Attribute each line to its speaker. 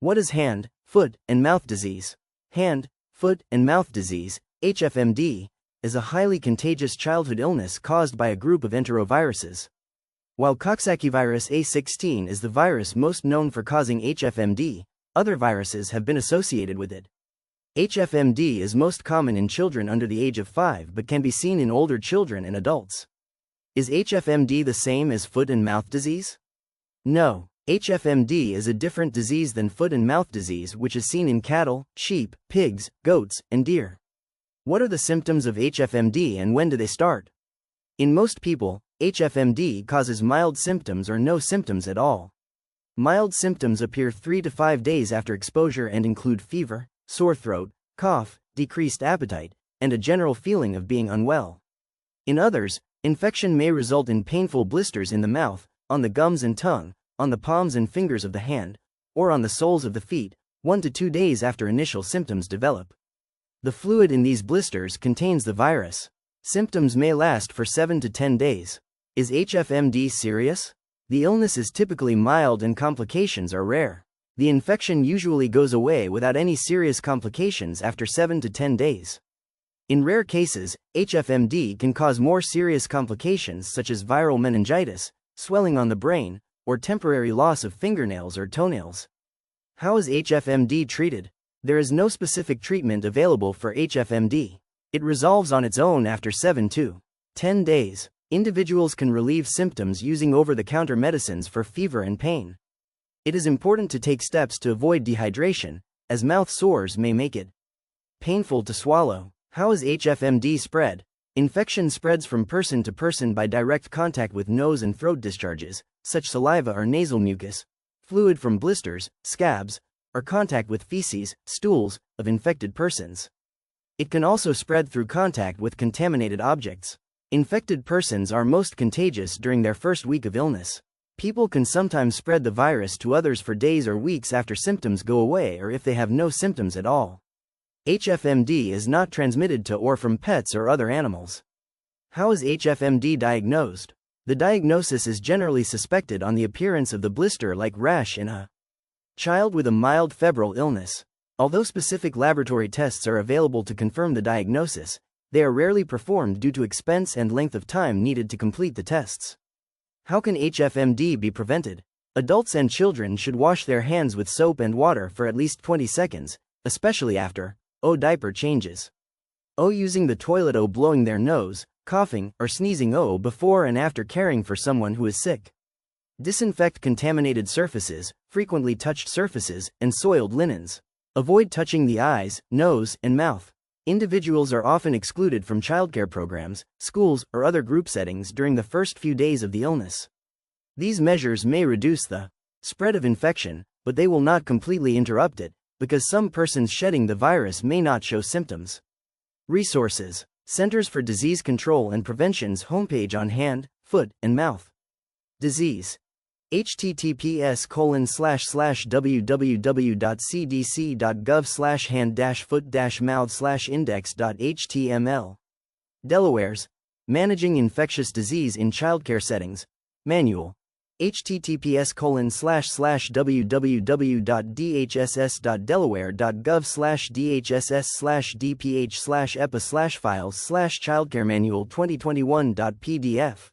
Speaker 1: What is hand, foot, and mouth disease? Hand, foot, and mouth disease, HFMD, is a highly contagious childhood illness caused by a group of enteroviruses. While Coxsackie-virus A16 is the virus most known for causing HFMD, other viruses have been associated with it. HFMD is most common in children under the age of 5 but can be seen in older children and adults. Is HFMD the same as foot and mouth disease? No. HFMD is a different disease than foot and mouth disease, which is seen in cattle, sheep, pigs, goats, and deer. What are the symptoms of HFMD and when do they start? In most people, HFMD causes mild symptoms or no symptoms at all. Mild symptoms appear 3 to 5 days after exposure and include fever, sore throat, cough, decreased appetite, and a general feeling of being unwell. In others, infection may result in painful blisters in the mouth, on the gums and tongue, on the palms and fingers of the hand, or on the soles of the feet, 1 to 2 days after initial symptoms develop. The fluid in these blisters contains the virus. Symptoms may last for 7 to 10 days. Is HFMD serious? The illness is typically mild and complications are rare. The infection usually goes away without any serious complications after 7 to 10 days. In rare cases, HFMD can cause more serious complications such as viral meningitis, swelling on the brain, or temporary loss of fingernails or toenails. How is HFMD treated? There is no specific treatment available for HFMD. It resolves on its own after 7 to 10 days. Individuals can relieve symptoms using over-the-counter medicines for fever and pain. It is important to take steps to avoid dehydration, as mouth sores may make it painful to swallow. How is HFMD spread? Infection spreads from person to person by direct contact with nose and throat discharges, such saliva or nasal mucus, fluid from blisters, scabs, or contact with feces, stools, of infected persons. It can also spread through contact with contaminated objects. Infected persons are most contagious during their first week of illness. People can sometimes spread the virus to others for days or weeks after symptoms go away or if they have no symptoms at all. HFMD is not transmitted to or from pets or other animals. How is HFMD diagnosed? The diagnosis is generally suspected on the appearance of the blister-like rash in a child with a mild febrile illness. Although specific laboratory tests are available to confirm the diagnosis, they are rarely performed due to expense and length of time needed to complete the tests. How can HFMD be prevented? Adults and children should wash their hands with soap and water for at least 20 seconds, especially after diaper changes. Using the toilet blowing their nose, coughing, or sneezing before and after caring for someone who is sick. Disinfect contaminated surfaces, frequently touched surfaces, and soiled linens. Avoid touching the eyes, nose, and mouth. Individuals are often excluded from childcare programs, schools, or other group settings during the first few days of the illness. These measures may reduce the spread of infection, but they will not completely interrupt it, because some persons shedding the virus may not show symptoms. Resources: Centers for Disease Control and Prevention's homepage on hand, foot, and mouth disease. https://www.cdc.gov/hand-foot-mouth/index.html. Delaware's Managing Infectious Disease in Childcare Settings Manual. https://www.dhss.delaware.gov/dhss/dph/epa/files/childcaremanual2021.pdf